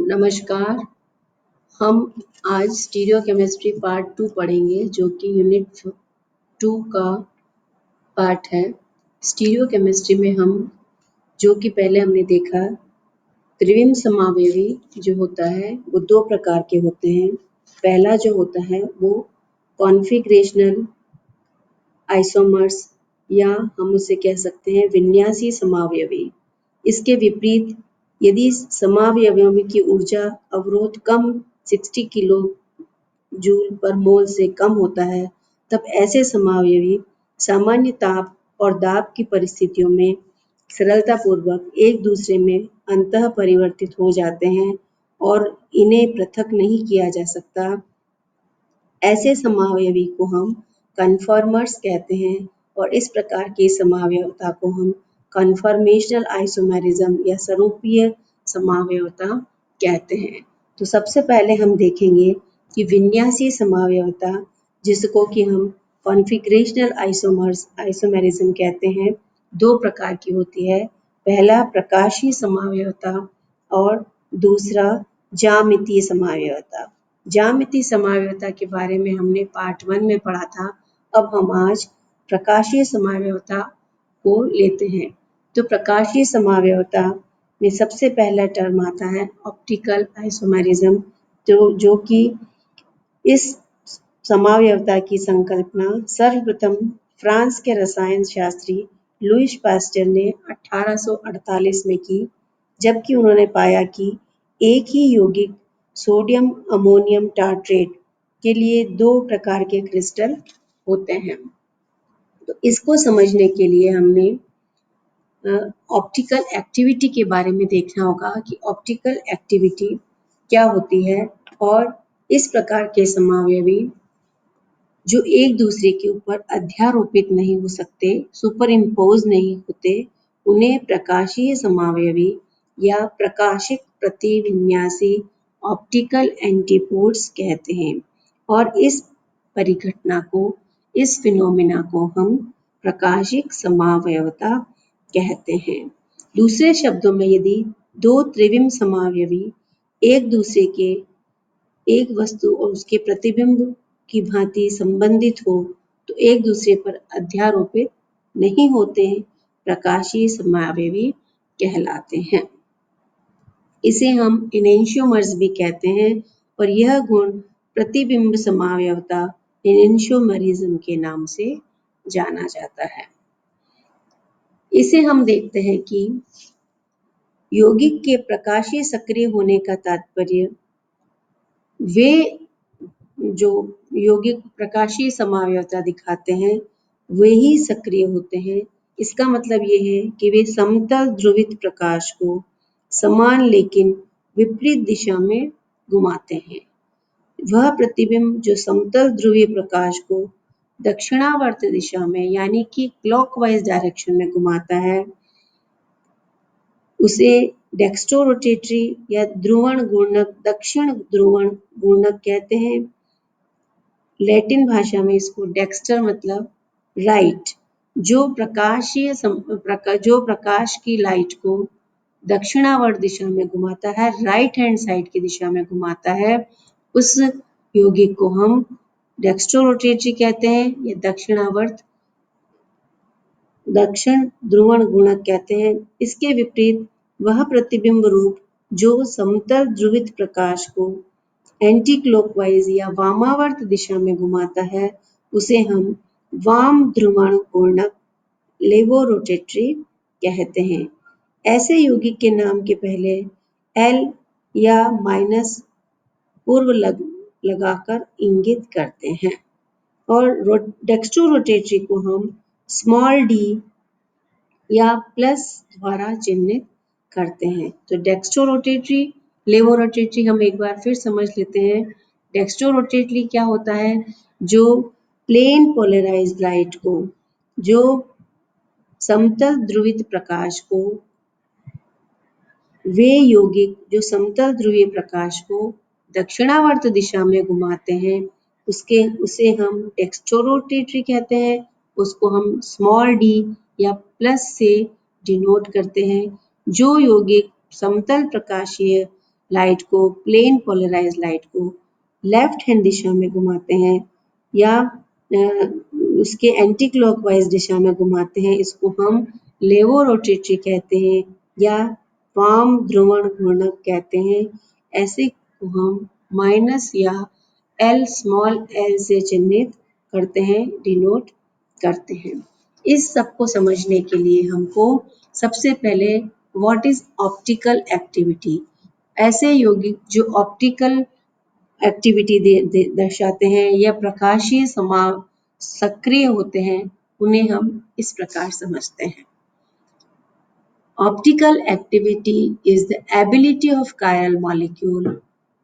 नमस्कार। हम आज स्टीरियो केमिस्ट्री पार्ट 2 पढ़ेंगे जो कि यूनिट 2 का पार्ट है। स्टीरियो केमिस्ट्री में हम जो कि पहले हमने देखा त्रिविम समावयवी जो होता है वो दो प्रकार के होते हैं। पहला जो होता है वो कॉन्फिगरेशनल आइसोमर्स या हम उसे कह सकते हैं विन्यासी समावयवी। इसके विपरीत यदि समावयवों की ऊर्जा अवरोध कम 60 किलो जूल पर मोल से कम होता है तब ऐसे समावयवी सामान्य ताप और दाब की परिस्थितियों में सरलतापूर्वक एक दूसरे में अंतः परिवर्तित हो जाते हैं और इन्हें पृथक नहीं किया जा सकता। ऐसे समावयवी को हम कन्फॉर्मर्स कहते हैं और इस प्रकार की समावयवता को हम कन्फॉर्मेशनल आइसोमेरिज्म या स्वरूपीय समावयवता कहते हैं। तो सबसे पहले हम देखेंगे कि विन्यासी समावयवता जिसको कि हम कॉन्फिगरेशनल आइसोमेरिज्म कहते हैं दो प्रकार की होती है। पहला प्रकाशीय समावयवता और दूसरा ज्यामितीय समावयवता। ज्यामितीय समावयवता के बारे में हमने पार्ट 1 में पढ़ा था। अब हम आज प्रकाशीय समावयवता को लेते हैं। तो प्रकाशीय समावयवता में सबसे पहला टर्म आता है ऑप्टिकल आइसोमेरिज्म, जो कि इस समावयवता की संकल्पना सर्वप्रथम फ्रांस के रसायन शास्त्री लुईस पास्टर ने 1848 में की, जबकि उन्होंने पाया कि एक ही यौगिक सोडियम अमोनियम टार्ट्रेट के लिए दो प्रकार के क्रिस्टल होते हैं। तो इसको समझने के लिए हमने ऑप्टिकल एक्टिविटी के बारे में देखना होगा कि ऑप्टिकल एक्टिविटी क्या होती है और इस प्रकार के समावयवी जो एक दूसरे के ऊपर अध्यारोपित नहीं हो सकते, सुपर इम्पोज नहीं होते, उन्हें प्रकाशीय समावयवी या प्रकाशिक प्रतिविन्यासी ऑप्टिकल एंटीपोड्स कहते हैं और इस परिघटना को, इस फिनोमिना को हम प्रकाशिक समावयवता कहते हैं। दूसरे शब्दों में यदि दो त्रिविम समावयवी एक दूसरे के एक वस्तु और उसके प्रतिबिंब की भांति संबंधित हो तो एक दूसरे पर अध्यारोपित नहीं होते, प्रकाशीय समावयवी कहलाते हैं। इसे हम एनेंशियोमर्स भी कहते हैं और यह गुण प्रतिबिंब समावयवता एनेंशियोमरिज्म के नाम से जाना जाता है। इसे हम देखते हैं कि यौगिक के प्रकाशीय सक्रिय होने का तात्पर्य वे जो यौगिक प्रकाशीय समावयवता दिखाते हैं वे ही सक्रिय होते हैं। इसका मतलब ये है कि वे समतल ध्रुवित प्रकाश को समान लेकिन विपरीत दिशा में घुमाते हैं। वह प्रतिबिंब जो समतल ध्रुवीय प्रकाश को दक्षिणावर्त दिशा में यानी कि क्लॉकवाइज डायरेक्शन में घुमाता है उसे डेक्स्ट्रोरोटेटरी या ध्रुवण घूर्णक, दक्षिण ध्रुवण घूर्णक कहते हैं। लैटिन भाषा में इसको डेक्स्टर मतलब राइट, जो प्रकाश की लाइट को दक्षिणावर्त दिशा में घुमाता है, राइट हैंड साइड की दिशा में घुमाता है, उस यौगिक को हम डेक्स्ट्रोरोटेटरी कहते हैं या दक्षिण ध्रुवण गुणक कहते हैं। इसके विपरीत वह प्रतिबिंब रूप जो समतल ध्रुवित प्रकाश को एंटी क्लॉकवाइज या वामावर्त दिशा में घुमाता है उसे हम वाम ध्रुवण घूर्णक लेवोरोटेटरी कहते हैं। ऐसे यौगिक के नाम के पहले एल या माइनस पूर्व लगाकर इंगित करते हैं और डेक्स्ट्रोरोटेटरी को हम स्मॉल डी या प्लस द्वारा चिन्हित करते हैं। तो डेक्स्ट्रोरोटेटरी, लेवोरोटेटरी हम एक बार फिर समझ लेते हैं। डेक्स्ट्रोरोटेटरी क्या होता है? जो प्लेन पोलराइज्ड लाइट को, जो समतल ध्रुवित प्रकाश को, वे यौगिक जो समतल ध्रुवीय प्रकाश को दक्षिणावर्त दिशा में घुमाते हैं उसे हम डेक्स्ट्रोरोटेटरी कहते हैं। उसको हम स्मॉल डी या प्लस से डिनोट करते हैं। जो यौगिक समतल प्रकाशीय लाइट को, प्लेन पोलराइज लाइट को लेफ्ट हैंड दिशा में घुमाते हैं या उसके एंटी क्लॉकवाइज दिशा में घुमाते हैं, इसको हम लेवो रोटेटरी कहते हैं या वाम ध्रुवण घूर्णक कहते हैं। ऐसे को हम माइनस या एल स्मॉल एल से चिन्हित करते हैं, डिनोट करते हैं। इस सब को समझने के लिए हमको सबसे पहले व्हाट इज ऑप्टिकल एक्टिविटी, ऐसे यौगिक जो ऑप्टिकल एक्टिविटी दर्शाते हैं या प्रकाशीय समाव सक्रिय होते हैं, उन्हें हम इस प्रकार समझते हैं। Optical activity is the ability of chiral molecule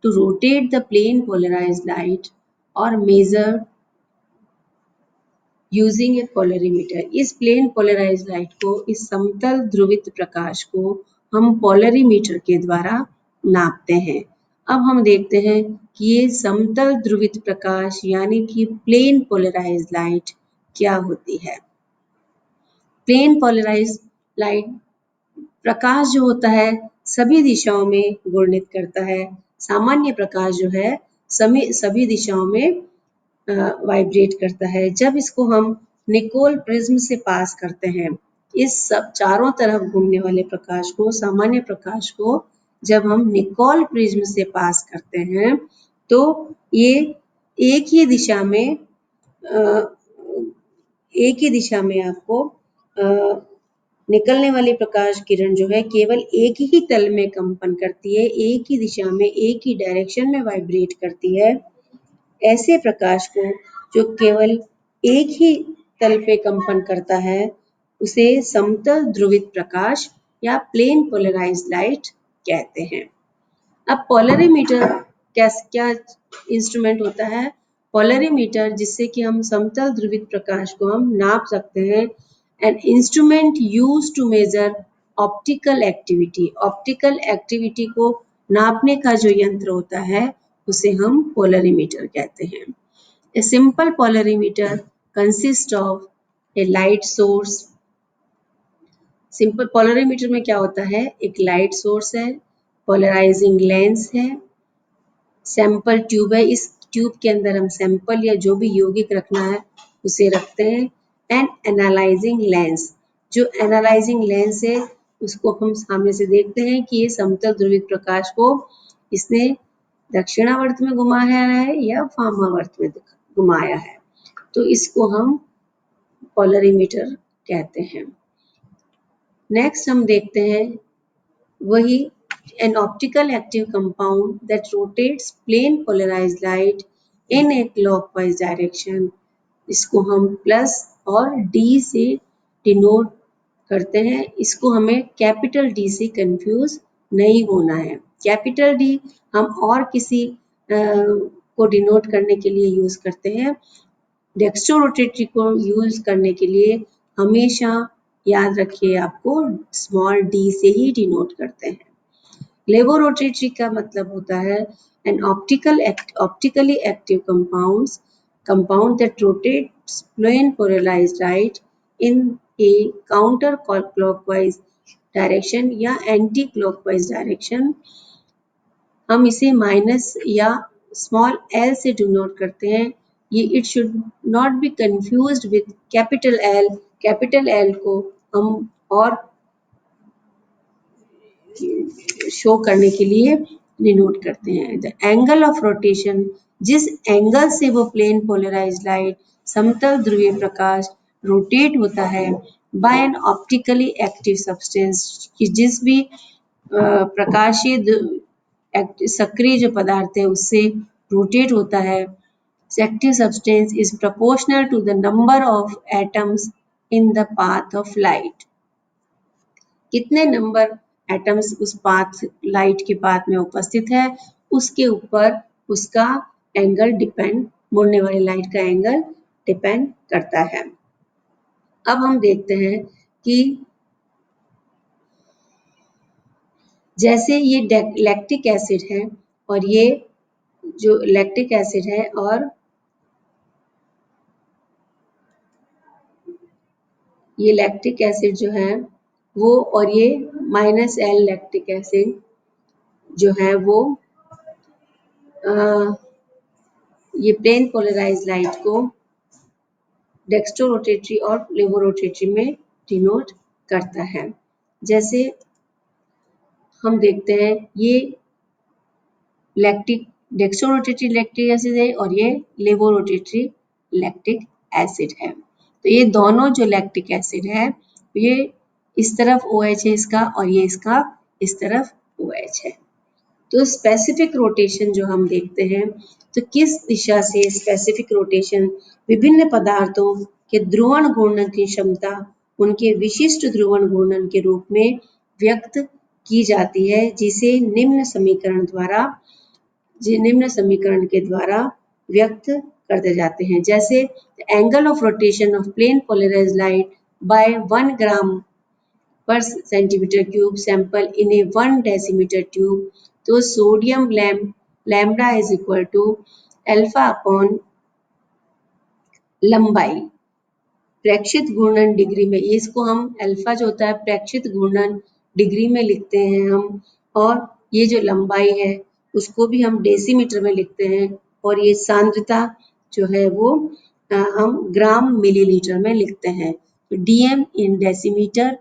to rotate the plane polarized light or measure using a polarimeter। इस प्लेन पोलराइज लाइट को, इस समतल ध्रुवित प्रकाश को हम पोलरीमीटर के द्वारा नापते हैं। अब हम देखते हैं कि ये समतल ध्रुवित प्रकाश यानी कि प्लेन पोलराइज लाइट क्या होती है। प्लेन पोलराइज लाइट प्रकाश जो होता है सभी दिशाओं में घूर्णित करता है। सामान्य प्रकाश जो है सभी दिशाओं में वाइब्रेट करता है। जब इसको हम निकोल प्रिज्म से पास करते हैं, इस सब चारों तरफ घूमने वाले प्रकाश को, सामान्य प्रकाश को जब हम निकोल प्रिज्म से पास करते हैं तो ये एक ही दिशा में आपको निकलने वाली प्रकाश किरण जो है केवल एक ही तल में कंपन करती है, एक ही दिशा में, एक ही डायरेक्शन में वाइब्रेट करती है। ऐसे प्रकाश को जो केवल एक ही तल पे कंपन करता है उसे समतल ध्रुवित प्रकाश या प्लेन पोलराइज्ड लाइट कहते हैं। अब पोलरीमीटर क्या इंस्ट्रूमेंट होता है? पोलरीमीटर जिससे कि हम समतल ध्रुवित प्रकाश को हम नाप सकते हैं। An instrument used to measure optical activity, optical activity को नापने का जो यंत्र होता है उसे हम पोलरीमीटर कहते हैं। A simple polarimeter consist of A light source. Simple polarimeter में क्या होता है? एक लाइट सोर्स है, पोलराइजिंग लेंस है, सैंपल ट्यूब है, इस ट्यूब के अंदर हम सैंपल या जो भी यौगिक रखना है उसे रखते हैं, एंड एनालाइजिंग लेंस। जो एनालाइजिंग लेंस है उसको हम सामने से देखते हैं कि ये समतल ध्रुवित प्रकाश को इसने दक्षिणावर्त में घुमाया है या वामावर्त में घुमाया है, तो इसको हम पोलरीमीटर कहते हैं। नेक्स्ट हम देखते हैं वही an optical active compound that rotates plane polarized light in a clockwise direction। इसको हम प्लस और डी से डिनोट करते हैं। इसको हमें कैपिटल डी से कंफ्यूज नहीं होना है। कैपिटल डी हम और किसी को डिनोट करने के लिए यूज करते हैं। डेक्स्ट्रो रोटेटरी को यूज करने के लिए हमेशा याद रखिए आपको स्मॉल डी से ही डिनोट करते हैं। लेवो रोटेटरी का मतलब होता है an optically active compound that rotates plane polarized light in a counter clockwise direction या anti clockwise direction। हम इसे माइनस या स्मॉल एल से डिनोट करते हैं। ये it should not be confused with capital L. Capital L को हम और शो करने के लिए डिनोट करते हैं। द एंगल ऑफ रोटेशन, जिस एंगल से वो प्लेन पोलराइज्ड लाइट समतल ध्रुवीय प्रकाश रोटेट होता है by an optically active substance, कि जिस भी प्रकाशीय सक्रिय जो पदार्थ है उससे रोटेट होता है, active substance is proportional to the number of atoms in the path of light. कितने नंबर एटम्स उस पाथ लाइट के पाथ में उपस्थित है उसके ऊपर उसका एंगल डिपेंड, मुड़ने वाली लाइट का एंगल डिपेंड करता है। अब हम देखते हैं कि जैसे ये लैक्टिक एसिड है और ये जो लैक्टिक एसिड है और ये लैक्टिक एसिड जो है वो, और ये -L लैक्टिक एसिड, जो है वो ये प्लेन पोलराइज लाइट को डेक्स्ट्रो रोटेटरी और लेवो रोटेटरी में डिनोट करता है। जैसे हम देखते हैं ये lactic dextro rotatory lactic acid है और ये लेवो रोटेटरी लैक्टिक एसिड है। तो ये दोनों जो लैक्टिक एसिड है ये इस तरफ OH है इसका और ये इसका इस तरफ OH है। तो स्पेसिफिक रोटेशन जो हम देखते हैं तो किस दिशा से स्पेसिफिक रोटेशन विभिन्न पदार्थों के ध्रुवण घूर्णन की क्षमता उनके विशिष्ट ध्रुवण घूर्णन के रूप में व्यक्त की जाती है, जिसे निम्न समीकरण के द्वारा व्यक्त करते जाते हैं। जैसे angle of rotation of plane polarized light by 1 gram per centimeter cube sample in a 1 decimeter tube, तो sodium lambda is equal to alpha upon लंबाई प्रेक्षित घूर्णन डिग्री में, इसको हम अल्फा जो होता है प्रेक्षित घूर्णन डिग्री में लिखते हैं हम, और ये जो लंबाई है उसको भी हम डेसीमीटर में लिखते हैं, और ये सांद्रता जो है वो हम ग्राम मिलीलीटर में लिखते हैं। तो डीएम इन डेसीमीटर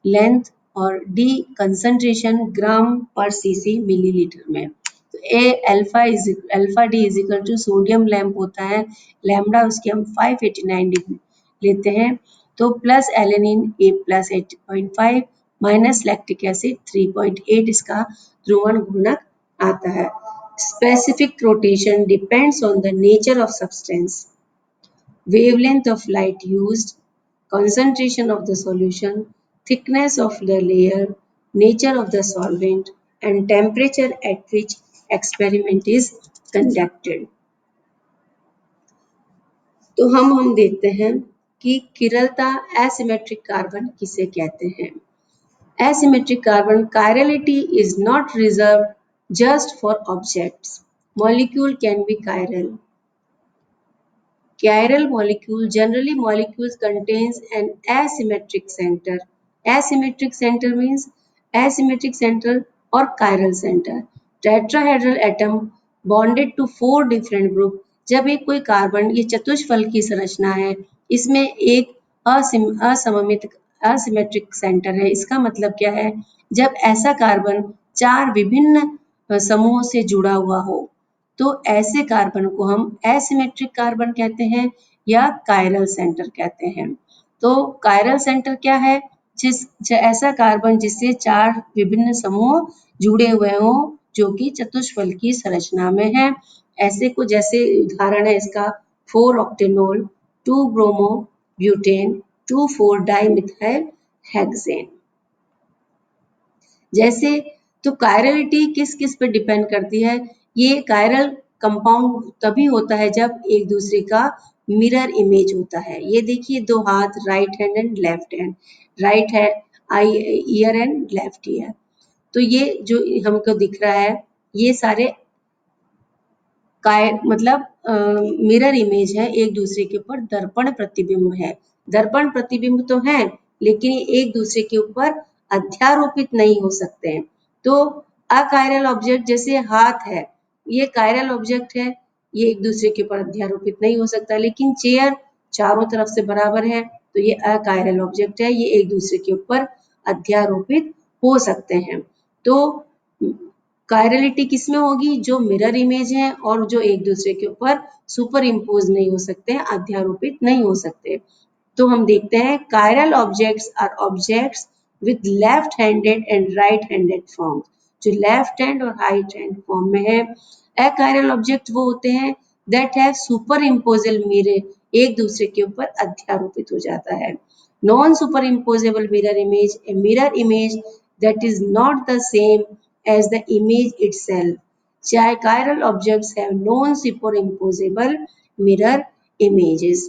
लेंथ और D concentration gram per CC milliliter में। तो a alpha D is equal to sodium lamp होता है, लैम्बडा उसके हम 589 डिग्री लेते हैं, तो प्लस एलेनिन ए प्लस 8.5 माइनस लैक्टिक एसिड 3.8 इसका ध्रुवण गुणक आता है। Specific rotation depends on the nature of substance, wavelength of light used, concentration of the solution, thickness of the layer, nature of the solvent, and temperature at which experiment is conducted. तो हम देखते हैं कि किरलता asymmetric carbon किसे कहते हैं। Asymmetric carbon chirality is not reserved just for objects. Molecule can be chiral. Chiral molecule, generally molecules contains an asymmetric center. Asymmetric center means asymmetric center or chiral center. Tetrahedral atom bonded to 4 different group. जब एक कोई carbon, ये चतुष्फल की संरचना है, इसमें एक asymmetric centre है। इसका मतलब क्या है, जब ऐसा कार्बन 4 विभिन्न समूहों से जुड़ा हुआ हो तो ऐसे कार्बन को हम एसिमेट्रिक कार्बन कहते हैं या कायरल सेंटर कहते हैं। तो कायरल सेंटर क्या है, ऐसा कार्बन जिससे 4 विभिन्न समूह जुड़े हुए हों जो कि चतुष्फल की संरचना में है। ऐसे को जैसे उदाहरण है इसका 4 octanol, 2 bromo butane, 2,4 dimethyl hexane. जैसे तो कायरलिटी किस किस पे डिपेंड करती है, ये कायरल कंपाउंड तभी होता है जब एक दूसरे का मिरर इमेज होता है। ये देखिए 2 हाथ, right hand and left hand, right है eye ear and left ear. तो ये जो हमको दिख रहा है ये सारे मतलब मिरर इमेज है, एक दूसरे के ऊपर दर्पण प्रतिबिंब है। दर्पण प्रतिबिंब तो है लेकिन एक दूसरे के ऊपर अध्यारोपित नहीं हो सकते हैं। तो अकायरल ऑब्जेक्ट जैसे हाथ है, ये कायरल ऑब्जेक्ट है, ये एक दूसरे के ऊपर अध्यारोपित नहीं हो सकता, लेकिन चेयर चारों तरफ से बराबर है तो ये अकायरल ऑब्जेक्ट है, ये एक दूसरे के ऊपर अध्यारोपित हो सकते हैं। तो कायरलिटी किसमें होगी, जो मिरर इमेज है और जो एक दूसरे के ऊपर सुपर इम्पोज नहीं हो सकते, अध्यारोपित नहीं हो सकते। तो हम देखते हैं chiral objects are objects with left handed and right handed form, जो लेफ्ट हैंड और राइट हैंड फॉर्म में है। अकायरल ऑब्जेक्ट वो होते हैं that have superimposable mirror, एक दूसरे के ऊपर अध्यारोपित हो जाता है। Non superimposable mirror image, a mirror image that is not the same as the image itself. Chiral objects have non-superimposable mirror images.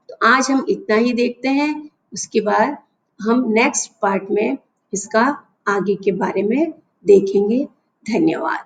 तो आज हम इतना ही देखते हैं, उसके बाद हम नेक्स्ट पार्ट में इसका आगे के बारे में देखेंगे। धन्यवाद।